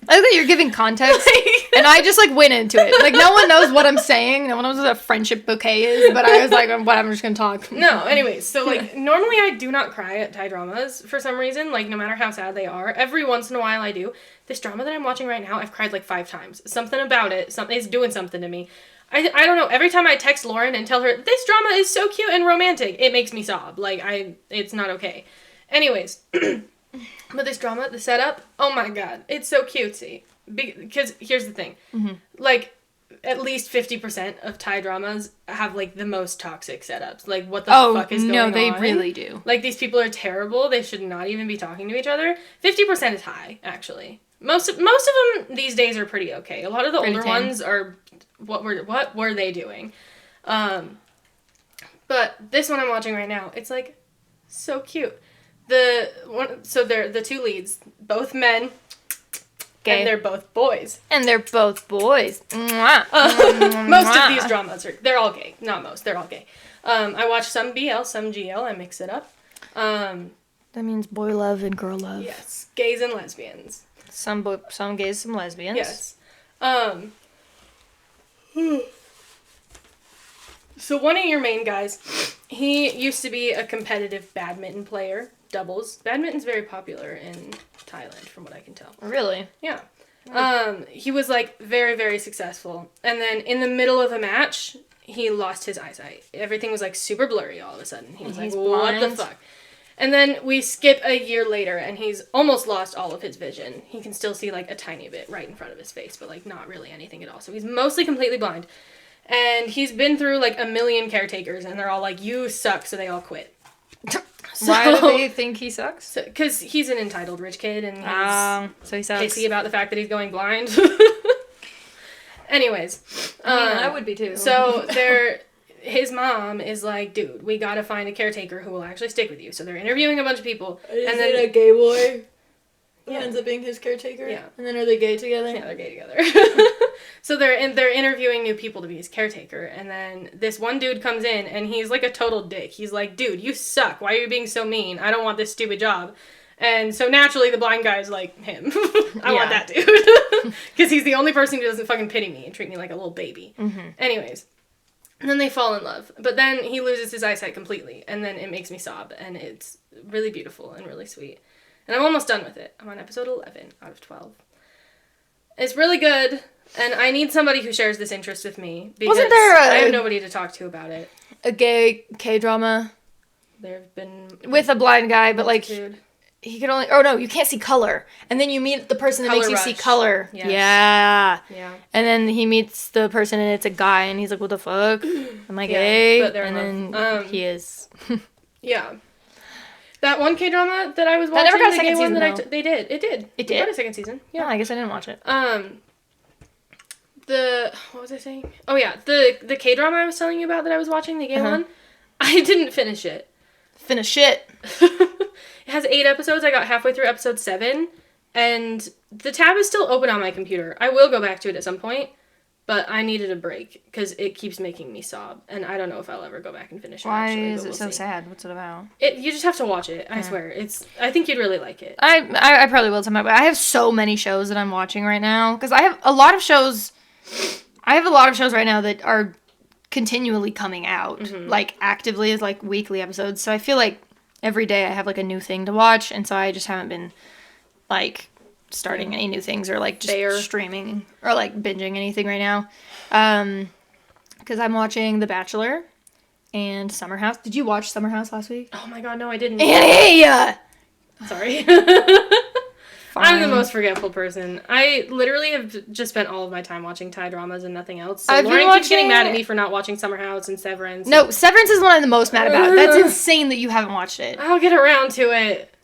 I think that you're giving context, and I just, like, went into it. Like, no one knows what I'm saying. No one knows what a friendship bouquet is, but I was like, what, I'm just gonna talk. No, anyways, so, like, normally I do not cry at Thai dramas for some reason, like, no matter how sad they are. Every once in a while I do. This drama that I'm watching right now, I've cried, like, 5 times. Something about it, it's doing something to me. I don't know, every time I text Lauren and tell her, this drama is so cute and romantic, it makes me sob. Like, it's not okay. Anyways, but this drama, the setup, oh my god, it's so cutesy. Because, here's the thing. Mm-hmm. Like, at least 50% of Thai dramas have, like, the most toxic setups. Like, what the fuck is going on? No, they really do. Like, these people are terrible, they should not even be talking to each other. 50% is high, actually. Most of them these days are pretty okay. A lot of the older ones are... What were they doing? But this one I'm watching right now, it's like so cute. So they're the 2 leads, both men, and they're both boys. Mwah. Most of these dramas they're all gay. Not most, they're all gay. I watch some BL, some GL. I mix it up. That means boy love and girl love. Yes, gays and lesbians. Some gays, some lesbians. Yes. So one of your main guys, he used to be a competitive badminton player, doubles. Badminton's very popular in Thailand, from what I can tell. Really? Yeah. He was, like, very, very successful. And then in the middle of a match, he lost his eyesight. Everything was, like, super blurry all of a sudden. He was like, what the fuck? And then we skip a year later, and he's almost lost all of his vision. He can still see, like, a tiny bit right in front of his face, but, like, not really anything at all. So he's mostly completely blind. And he's been through, like, a million caretakers, and they're all like, you suck, so they all quit. Why do they think he sucks? Because he's an entitled rich kid, and so he sucks. Pissy about the fact that he's going blind. Anyways. I would be, too. So his mom is like, dude, we gotta find a caretaker who will actually stick with you. So they're interviewing a bunch of people. And then a gay boy ends up being his caretaker? Yeah. And then are they gay together? Yeah, they're gay together. So they're interviewing new people to be his caretaker. And then this one dude comes in, and he's like a total dick. He's like, dude, you suck. Why are you being so mean? I don't want this stupid job. And so naturally the blind guy's like, him. I want that dude. Because he's the only person who doesn't fucking pity me and treat me like a little baby. Mm-hmm. Anyways. And then they fall in love. But then he loses his eyesight completely. And then it makes me sob. And it's really beautiful and really sweet. And I'm almost done with it. I'm on episode 11 out of 12. It's really good. And I need somebody who shares this interest with me. Because I have nobody to talk to about it. A gay K-drama? There have been... With a blind guy, but multitude. like... He could only... Oh, no, you can't see color. And then you meet the person that makes you see color. Yes. Yeah. And then he meets the person and it's a guy and he's like, what the fuck? Am I gay? But they're and then he is. Yeah. That one K-drama that I was watching... That never got a the second gay one season, that they did. It did. It did? It got a second season. Yeah. I guess I didn't watch it. What was I saying? Oh, yeah. The K-drama I was telling you about that I was watching, the gay one, I didn't finish it. Finish it. It has 8 episodes. I got halfway through episode 7, and the tab is still open on my computer. I will go back to it at some point, but I needed a break because it keeps making me sob, and I don't know if I'll ever go back and finish it. Why actually, is it so sad? What's it about? You just have to watch it. I swear. I think you'd really like it. I probably will sometime, but I have so many shows that I'm watching right now because I have a lot of shows. I have a lot of shows right now that are continually coming out, like actively as like weekly episodes. So I feel like every day I have like a new thing to watch, and so I just haven't been like starting any new things or like just streaming or like binging anything right now. Because I'm watching The Bachelor and Summer House. Did you watch Summer House last week? Oh my god, no, I didn't. Annie! Sorry. I'm the most forgetful person. I literally have just spent all of my time watching Thai dramas and nothing else. So Lauren keeps getting mad at me for not watching Summer House and Severance. No, Severance is one I'm the most mad about. That's insane that you haven't watched it. I'll get around to it.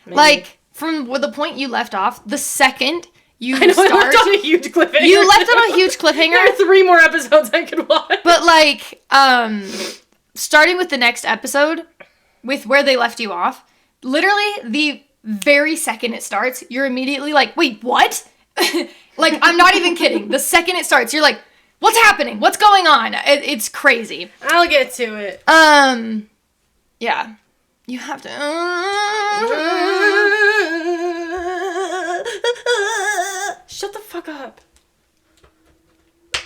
Like, from the point you left off, the second you I left on a huge cliffhanger. You left on a huge cliffhanger. There are 3 more episodes I could watch. But, like, starting with the next episode, with where they left you off, literally the very second it starts, you're immediately like, wait, what? Like, I'm not even kidding. The second it starts, you're like, what's happening? What's going on? It's crazy. I'll get to it. Yeah. You have to... Shut the fuck up.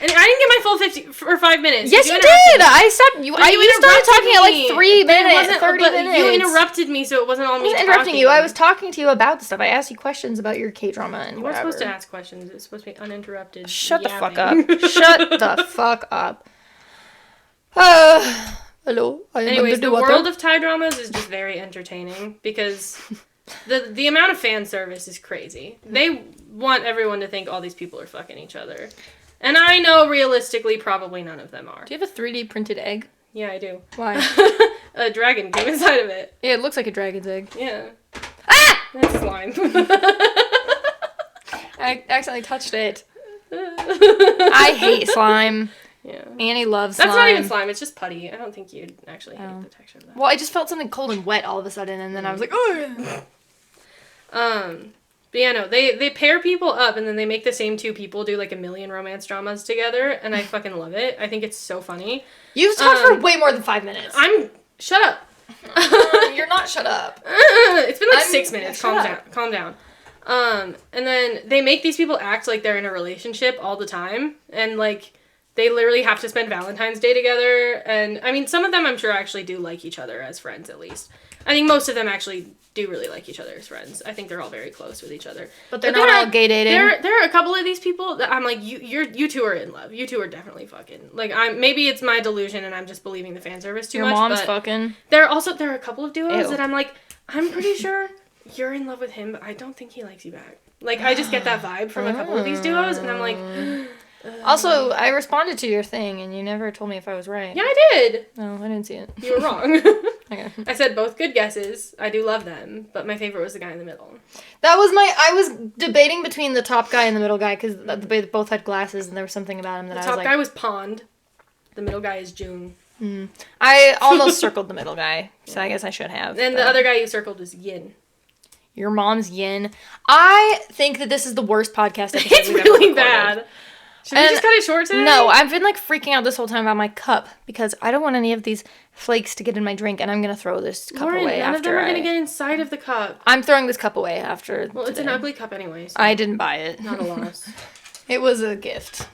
And I didn't get my full 50 or 5 minutes. Yes, you did. I stopped. You started talking at like 3 minutes, 30 minutes. You interrupted me, so it wasn't all me. I wasn't interrupting you. I was talking to you about the stuff. I asked you questions about your K-drama and you weren't supposed to ask questions. It was supposed to be uninterrupted. Shut the fuck up. Shut the fuck up. Hello. Anyways, the world of Thai dramas is just very entertaining because the amount of fan service is crazy. They want everyone to think all these people are fucking each other. And I know, realistically, probably none of them are. Do you have a 3D printed egg? Yeah, I do. Why? A dragon came inside of it. Yeah, it looks like a dragon's egg. Yeah. Ah! That's slime. I accidentally touched it. I hate slime. Yeah. Annie loves slime. That's not even slime, it's just putty. I don't think you'd actually hate the texture of that. Well, I just felt something cold and wet all of a sudden, and then I was like, oh! But yeah, no, they pair people up and then they make the same 2 people do like a million romance dramas together, and I fucking love it. I think it's so funny. You've talked for way more than 5 minutes. Shut up. You're not shut up. It's been like 6 minutes. Calm down. And then they make these people act like they're in a relationship all the time, and like they literally have to spend Valentine's Day together. And I mean, some of them I'm sure actually do like each other as friends, at least. I think most of them actually do really like each other as friends. I think they're all very close with each other. But they're not all gay dating. There are a couple of these people that I'm like, you 2 are in love. You 2 are definitely fucking. Like, maybe it's my delusion and I'm just believing the fan service too much. Your mom's fucking. There are a couple of duos that I'm like, I'm pretty sure you're in love with him, but I don't think he likes you back. Like, I just get that vibe from a couple of these duos, and I'm like... Also, I responded to your thing, and you never told me if I was right. Yeah, I did. No, I didn't see it. You were wrong. Okay. I said both good guesses. I do love them, but my favorite was the guy in the middle. I was debating between the top guy and the middle guy, because they both had glasses, and there was something about him that I was like... The top guy was Pond. The middle guy is June. I almost circled the middle guy, so I guess I should have. And the other guy you circled was Yin. Your mom's Yin. I think that this is the worst podcast episode It's really bad. Should we just cut it short today? No, I've been like freaking out this whole time about my cup because I don't want any of these flakes to get in my drink, and I'm gonna throw this cup away none after. of them are gonna get inside of the cup. I'm throwing this cup away after. Well, it's an ugly cup anyway. So I didn't buy it. Not a loss. It was a gift.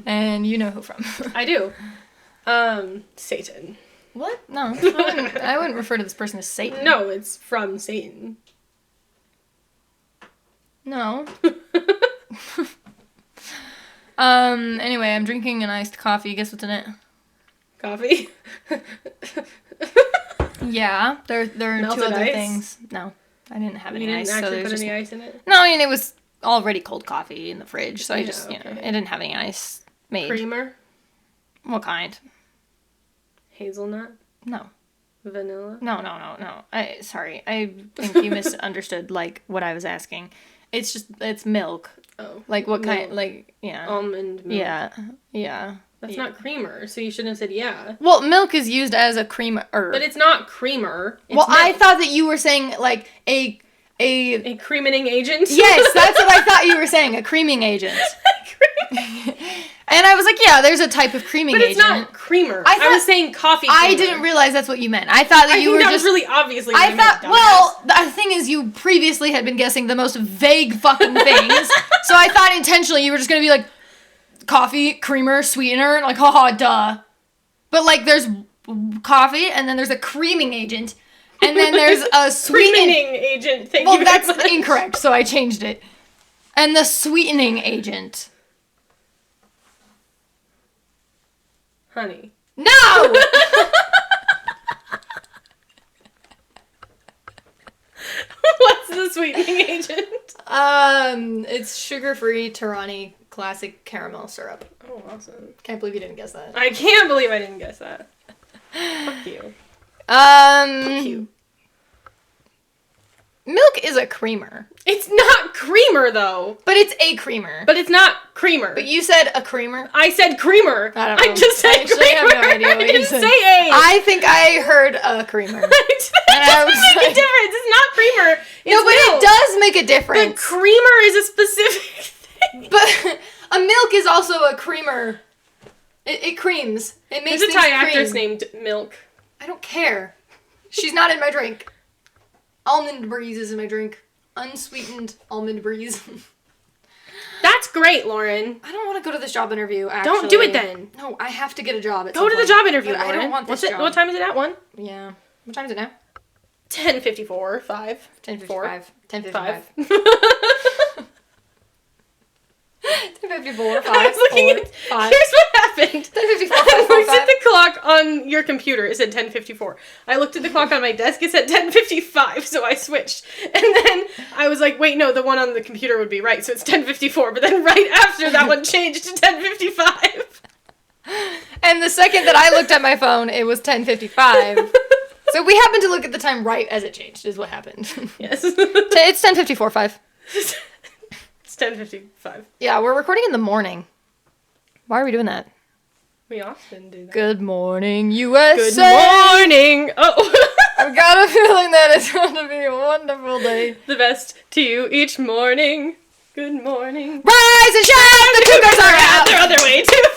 And you know who from. I do. Satan. What? No. I wouldn't refer to this person as Satan. No, it's from Satan. No. Anyway, I'm drinking an iced coffee. Guess what's in it? Coffee? Yeah. There are Melted two other ice? things. No. I didn't have any You didn't ice. actually so put there's any ice in it? No, I mean, it was already cold coffee in the fridge, so I Yeah, just, okay. it didn't have any ice made. Creamer? What kind? Hazelnut? No. Vanilla? No. Sorry. I think you misunderstood, like, what I was asking. It's milk. Oh. Like, what kind, Milk. like, yeah. Almond milk. Yeah. That's not creamer, so you shouldn't have said yeah. Well, milk is used as a creamer. But it's not creamer. It's well, I milk. thought that you were saying, like, a A creaming agent? Yes, that's what I thought you were saying, a creaming agent. And I was like, yeah, there's a type of creaming But it's agent. not creamer. I I was thought- saying coffee creamer. I didn't realize that's what you meant. I thought that I you think were that just was really obviously what I thought, meant, well, the thing is, you previously had been guessing the most vague fucking things. So I thought intentionally you were just gonna be like, coffee, creamer, sweetener, like, haha, duh. But, like, there's coffee, and then there's a creaming agent, and then there's a sweetening. creaming agent. Thank Well, you very that's much. incorrect, so I changed it. And the sweetening agent. Honey. No! What's the sweetening agent? It's sugar-free Tirani classic caramel syrup. Oh, awesome. Can't believe you didn't guess that. I can't believe I didn't guess that. Fuck you. Fuck you. Milk is a creamer. It's not creamer, though. But it's a creamer. But it's not creamer. But you said a creamer? I said creamer. I don't know. I just said I actually creamer. have no idea what I you didn't said. say A. I think I heard a creamer. It I was doesn't make like- a difference. It's not creamer. It's No, but milk. it does make a The difference. creamer is a specific thing. But a milk is also a creamer. It creams. It makes There's a things Thai actress cream. named Milk. I don't care. She's not in my drink. Almond breeze is in my drink. Unsweetened almond breeze. That's great, Lauren. I don't want to go to this job interview, actually. Don't do it then. No, I have to get a job at Go some to the point. job interview, But Lauren. I don't want this job. What time is it at? 1? Yeah. What time is it now? 10:54. 5. 10:55. 10:55. 5. 10:54. 5. I was looking 4, at. 5. Here's what happened. 10:54. 5. I 4, looked 5. at the clock on your computer. It said 10:54. I looked at the clock on my desk. It said 10:55. So I switched, and then I was like, "Wait, no, the one on the computer would be right." So it's 10:54. But then right after that one changed to 10:55. And the second that I looked at my phone, it was 10:55. So we happened to look at the time right as it changed, is what happened. Yes. It's 10:54. 5. It's 10:55. Yeah, we're recording in the morning. Why are we doing that? We often do that. Good morning, USA. Good morning. Oh. I've got a feeling that it's going to be a wonderful day. The best to you each morning. Good morning. Rise and shine, the Cougars are out. They're on their way to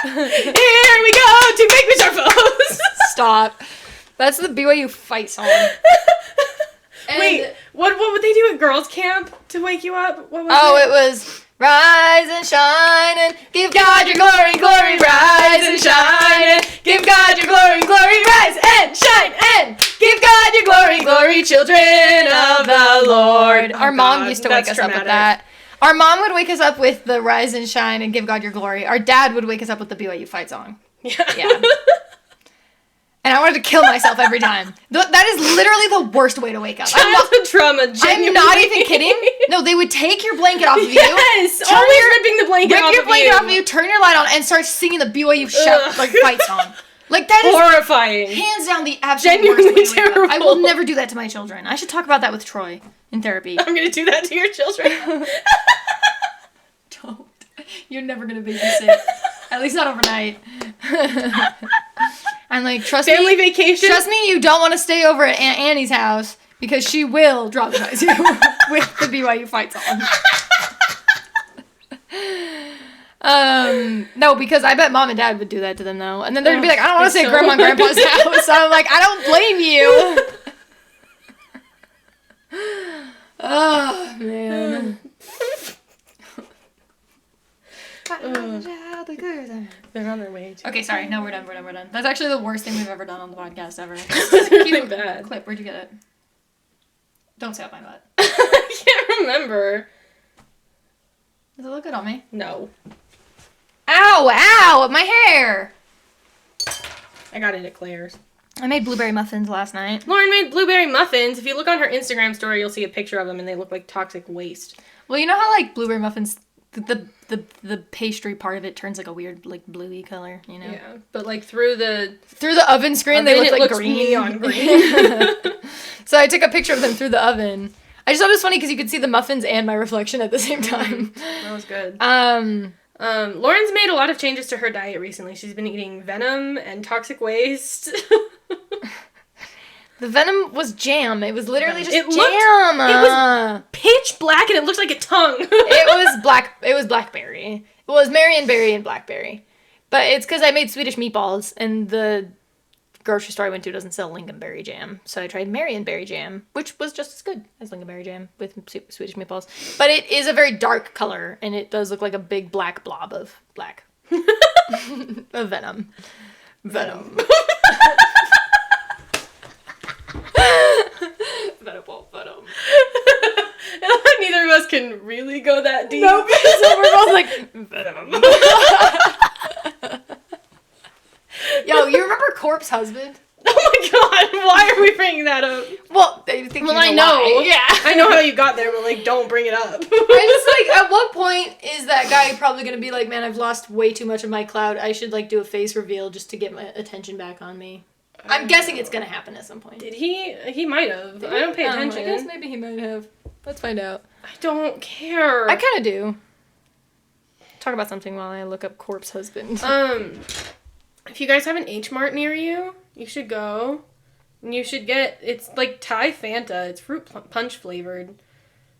Here we go to make me our foes. Stop. That's the BYU fight song. And- Wait, what would they do at girls' camp to wake you up? What was it was rise and shine and give God your glory, glory, rise and shine and give God your glory, glory, rise and shine and give God your glory, glory, children of the Lord. Our mom God, used to wake that's us up with dramatic. that. Our mom would wake us up with the rise and shine and give God your glory. Our dad would wake us up with the BYU fight song. Yeah. And I wanted to kill myself every time. That is literally the worst way to wake up. Childhood trauma, genuinely. I'm not even kidding. No, they would take your blanket off of you. Yes, always ripping the blanket Rip off your of blanket you. off of you, turn your light on, and start singing the BYU shout, Ugh. like fight song. Like that is Horrifying. hands down the absolute Genuinely worst way to wake up. I will terrible. never do that to my children. I should talk about that with Troy in therapy. I'm gonna do that to your children. Don't. You're never gonna babysit. At least not overnight. I'm like, Family vacation. Trust me, you don't want to stay over at Aunt Annie's house because she will traumatize you with the BYU fight song. No, because I bet mom and dad would do that to them though, and then they're gonna be like, I don't want to stay at grandma and grandpa's house. So I'm like, I don't blame you. Oh, man. They're on their way. Okay, sorry. No, we're done. That's actually the worst thing we've ever done on the podcast ever. It's really bad. Clip, where'd you get it? Don't say up my butt. I can't remember. Does it look good on me? No. Ow! My hair! I got it at Claire's. I made blueberry muffins last night. Lauren made blueberry muffins. If you look on her Instagram story, you'll see a picture of them, and they look like toxic waste. Well, you know how, like, blueberry muffins, the pastry part of it turns, like, a weird, like, bluey color, you know? Yeah, but, like, through the oven screen, they look like green. Neon green. So I took a picture of them through the oven. I just thought it was funny because you could see the muffins and my reflection at the same time. That was good. Lauren's made a lot of changes to her diet recently. She's been eating venom and toxic waste. The venom was jam. It was literally just It jam. it was pitch black and it looked like a tongue. It was blackberry. It was Marionberry and blackberry. But it's because I made Swedish meatballs and the grocery store I went to doesn't sell lingonberry jam. So I tried Marionberry jam, which was just as good as lingonberry jam with Swedish meatballs. But it is a very dark color and it does look like a big black blob of black. Of venom. Venom. Venom. Neither of us can really go that deep. Nope. So we're both like, venom. Yo, you remember Corpse Husband? Oh my god, why are we bringing that up? Well, I think you know I know. why. Yeah. I know how you got there, but, like, don't bring it up. I just, like, at what point is that guy probably going to be like, man, I've lost way too much of my clout. I should, like, do a face reveal just to get my attention back on me. I'm guessing it's going to happen at some point. Did he? He might have. I don't pay attention. I guess maybe he might have. Let's find out. I don't care. I kind of do. Talk about something while I look up Corpse Husband. If you guys have an H Mart near you, you should go. And you should get, it's like Thai Fanta. It's fruit punch flavored.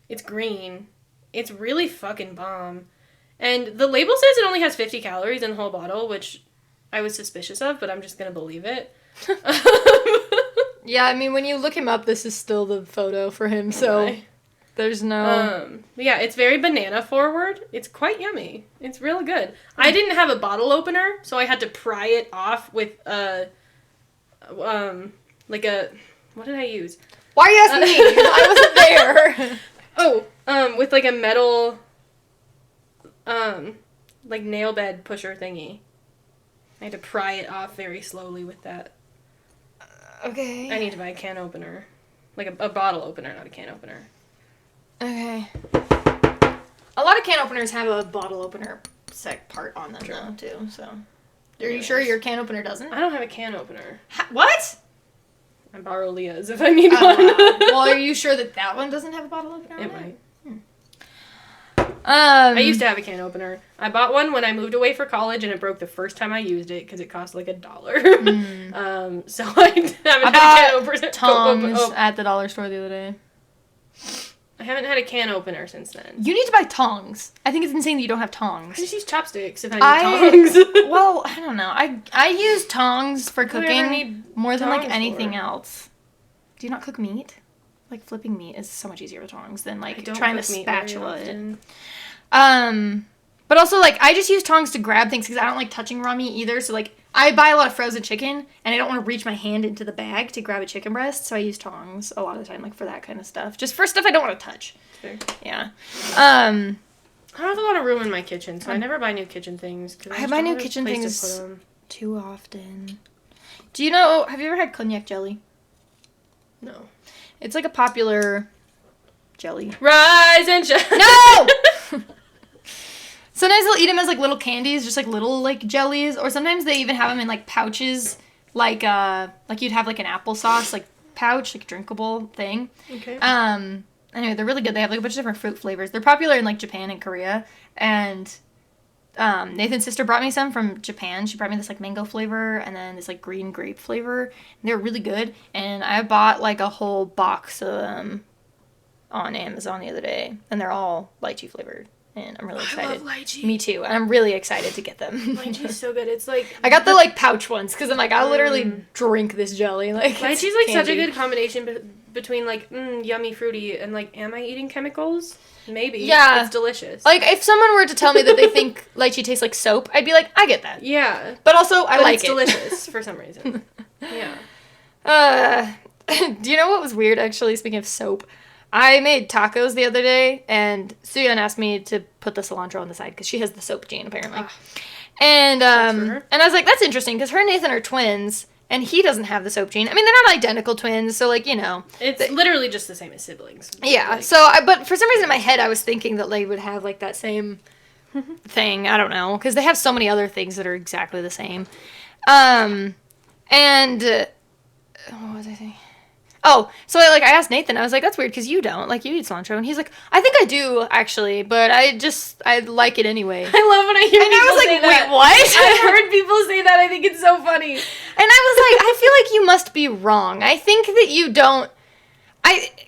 It's green. It's really fucking bomb. And the label says it only has 50 calories in the whole bottle, which I was suspicious of, but I'm just gonna believe it. Yeah, I mean, when you look him up, this is still the photo for him, so there's no... Yeah, it's very banana forward. It's quite yummy. It's real good. I didn't have a bottle opener, so I had to pry it off with like a... What did I use? Why are you asking me? I wasn't there. With like a metal, like nail bed pusher thingy. I had to pry it off very slowly with that. Okay. I need to buy a can opener. Like a bottle opener, not a can opener. Okay. A lot of can openers have a bottle opener part on them, though, too, so... Are you sure your can opener doesn't? I don't have a can opener. What? I borrow Leah's if I need one. Wow. Well, are you sure that one doesn't have a bottle opener on It might. I used to have a can opener. I bought one when I moved away for college, and it broke the first time I used it because it cost like $1. So I haven't had a can opener. Tongs at the dollar store the other day. I haven't had a can opener since then. You need to buy tongs. I think it's insane that you don't have tongs. I just use chopsticks if I need tongs. Well, I don't know. I use tongs for cooking need more than like tongs anything for? else. Do you not cook meat? Like flipping meat is so much easier with tongs than like I don't trying to cook meat very spatula it. often. But also like I just use tongs to grab things because I don't like touching raw meat either. So like I buy a lot of frozen chicken and I don't want to reach my hand into the bag to grab a chicken breast, so I use tongs a lot of the time, like for that kind of stuff. Just for stuff I don't want to touch. Fair. Yeah. I have a lot of room in my kitchen, so I never buy new kitchen things. I buy new kitchen things too often. Do you know? Have you ever had cognac jelly? No. It's like a popular jelly. Rise and shine. No! Sometimes they'll eat them as like little candies, just like little like jellies, or sometimes they even have them in like pouches, like you'd have like an applesauce like pouch, like drinkable thing. Okay. Anyway, they're really good. They have like a bunch of different fruit flavors. They're popular in like Japan and Korea, and Nathan's sister brought me some from Japan. She brought me this like mango flavor and then this like green grape flavor. They're really good, and I bought like a whole box of them on Amazon the other day, and they're all lychee flavored. And I'm really excited. I love lychee. Me too. And I'm really excited to get them. Lychee's so good. It's like I got the like pouch ones because I'm like I'll literally drink this jelly. Like lychee's like such a good combination between, like, yummy, fruity, and, like, am I eating chemicals? Maybe. Yeah. It's delicious. Like, if someone were to tell me that they think lychee tastes like soap, I'd be like, I get that. Yeah. But also, I like it's it. delicious for some reason. Yeah. Do you know what was weird, actually, speaking of soap? I made tacos the other day, and Suyeon asked me to put the cilantro on the side, because she has the soap gene, apparently. And I was like, that's interesting, because her and Nathan are twins, and he doesn't have the soap gene. I mean, they're not identical twins, so, like, you know. It's literally just the same as siblings. Yeah, like, so, but for some reason in my head, I was thinking that they would have, like, that same thing. I don't know, because they have so many other things that are exactly the same. What was I saying? Oh, so I asked Nathan, I was like, that's weird because you don't. Like, you eat cilantro. And he's like, I think I do, actually, but I like it anyway. I love when I hear people say that. Wait, what? I've heard people say that. I think it's so funny. And I was like, I feel like you must be wrong. I think that you don't.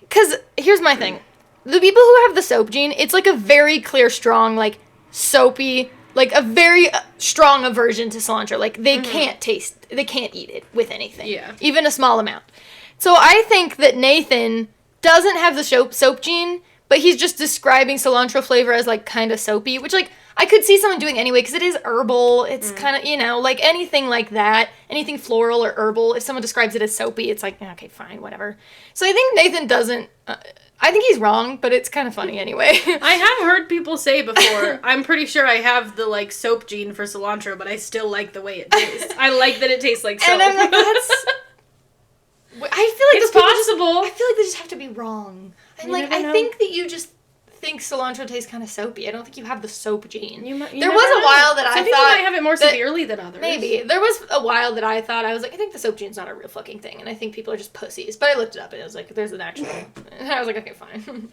Because here's my thing. The people who have the soap gene, it's like a very clear, strong, like, soapy, like a very strong aversion to cilantro. Like, they can't eat it with anything. Yeah. Even a small amount. So I think that Nathan doesn't have the soap gene, but he's just describing cilantro flavor as, like, kind of soapy, which, like, I could see someone doing anyway, because it is herbal. It's kind of, you know, like, anything like that, anything floral or herbal, if someone describes it as soapy, it's like, okay, fine, whatever. So I think Nathan doesn't, I think he's wrong, but it's kind of funny anyway. I have heard people say before, I'm pretty sure I have the, like, soap gene for cilantro, but I still like the way it tastes. I like that it tastes like soap. And I'm like, that's... I feel like it's possible. I feel like they just have to be wrong. And You like, never know. I think that you just think cilantro tastes kind of soapy. I don't think you have the soap gene. You there was a while that Some I people thought might have it more severely than others. Maybe. There was a while that I thought, I was like, I think the soap gene's not a real fucking thing, and I think people are just pussies. But I looked it up, and it was like, there's an actual... And I was like, okay, fine.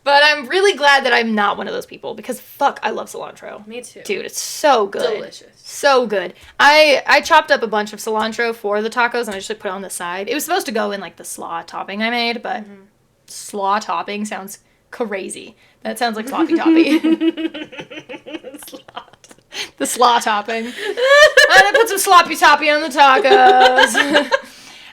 But I'm really glad that I'm not one of those people, because fuck, I love cilantro. Me too. Dude, it's so good. Delicious. So good. I chopped up a bunch of cilantro for the tacos, and I just like, put it on the side. It was supposed to go in, like, the slaw topping I made, but slaw topping sounds crazy. That sounds like sloppy toppy. The slaw topping. And I put some sloppy toppy on the tacos.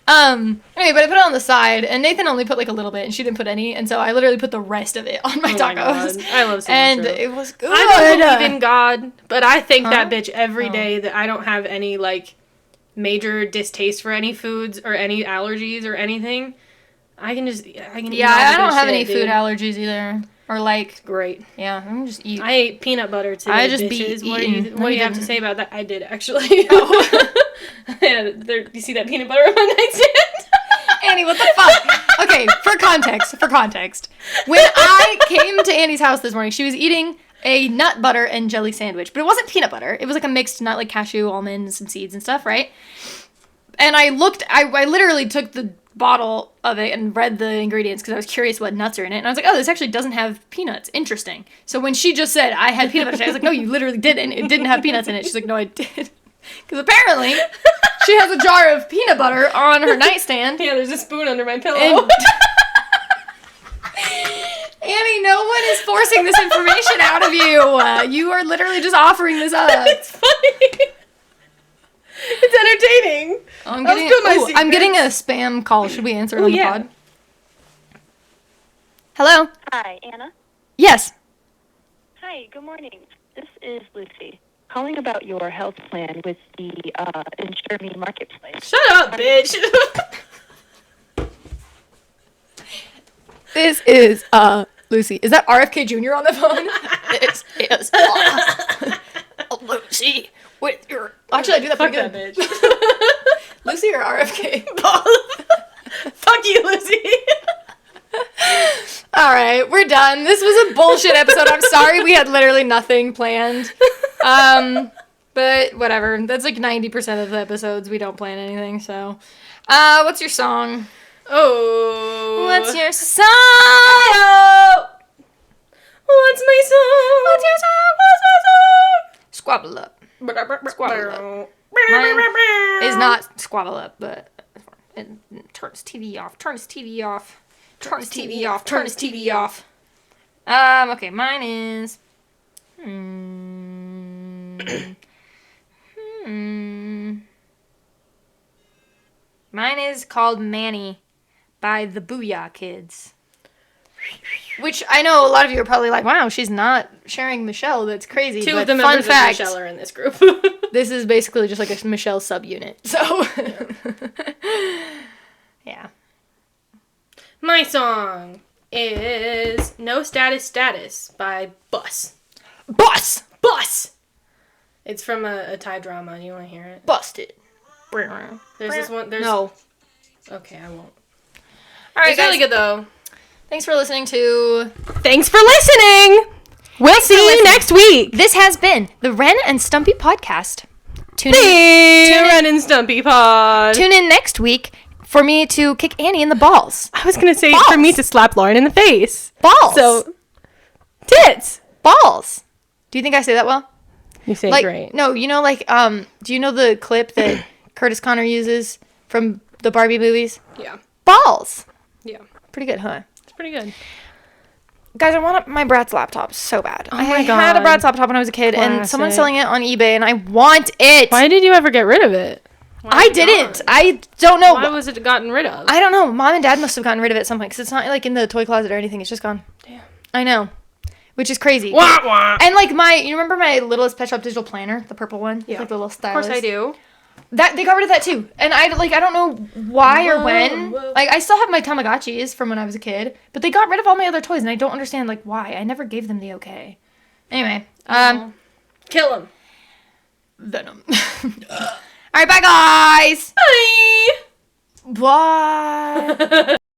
Anyway, but I put it on the side, and Nathan only put like a little bit, and she didn't put any, and so I literally put the rest of it on my tacos. God. I love cilantro. And it was good. I don't believe in God, but I thank that bitch every day that I don't have any, like, major distaste for any foods or any allergies or anything. I can eat all the I don't good have shit, any dude. food allergies either. Or like, Great. yeah, I'm just eat. I ate peanut butter today, I just bitches. be What do eating. you have to say about that? I did, actually. Yeah, you see that peanut butter on my nightstand? Annie, what the fuck? Okay, for context. When I came to Annie's house this morning, she was eating a nut butter and jelly sandwich, but it wasn't peanut butter. It was like a mixed nut, like cashew, almond, and some seeds and stuff, right? And I literally took the bottle of it and read the ingredients because I was curious what nuts are in it. And I was like, oh, this actually doesn't have peanuts. Interesting. So when she just said I had peanut butter today, I was like, no, you literally didn't. It didn't have peanuts in it. She's like, no, I did. Because apparently she has a jar of peanut butter on her nightstand. Yeah, there's a spoon under my pillow. And Annie, no one is forcing this information out of you. You are literally just offering this up. It's funny. It's entertaining. I'm getting a spam call. Should we answer it on the pod? Hello? Hi, Anna. Yes. Hi, good morning. This is Lucy, calling about your health plan with the Insure Me Marketplace. Shut up, bitch. This is, Lucy. Is that RFK Jr. on the phone? This is Lucy with your... Actually, I do that pretty good. That bitch. Lucy or RFK? Both. Fuck you, Lucy. All right, we're done. This was a bullshit episode. I'm sorry we had literally nothing planned. But whatever. That's like 90% of the episodes. We don't plan anything, so. What's your song? Oh. What's your song? What's my song? What's your song? What's my song? Squabble up. Squabble up. Mine is not squabble up, but it turns TV off. Turn his TV off. Turn his TV off. Turn his TV off. Okay, mine is... Mine is called Manny by the Booyah Kids. Which I know a lot of you are probably like, wow, she's not sharing Michelle. That's crazy. Two but of the fun members fact, of Michelle are in this group. this is basically just like a Michelle subunit. So, yeah. My song is No Status Status by Bus. Bus! Bus! It's from a Thai drama. You want to hear it? Busted. There's this one. No. Okay, I won't. All right, It's guys. really good, though. Thanks for listening to... Thanks for listening! We'll see you next week! This has been the Ren and Stumpy podcast. Tune Ren and Stumpy Pod. Tune in next week for me to kick Annie in the balls. I was going to say Balls. for me to slap Lauren in the face. Balls. So, tits. Balls. Do you think I say that well? You say Like, great. no, you know, like, do you know the clip that Curtis Connor uses from the Barbie movies? Yeah. Balls. Yeah. Pretty good, huh? It's pretty good. Guys, I want my Bratz laptop so bad. Oh I my had a God. Bratz laptop when I was a kid, and someone's Classic. selling it on eBay, and I want it. Why did you ever get rid of it? I didn't. I don't know. Why was it gotten rid of? I don't know. Mom and Dad must have gotten rid of it at some point, because it's not, like, in the toy closet or anything. It's just gone. Damn. I know. Which is crazy. Wah, wah. And, like, you remember my Littlest Pet Shop digital planner? The purple one? Yeah. Like, the little Of stylus? course I do. That they got rid of that too, and I don't know why or when. Whoa. Like I still have my Tamagotchis from when I was a kid, but they got rid of all my other toys, and I don't understand like why. I never gave them the okay. Anyway, Kill him. Venom. All right, bye guys. Bye. Bye.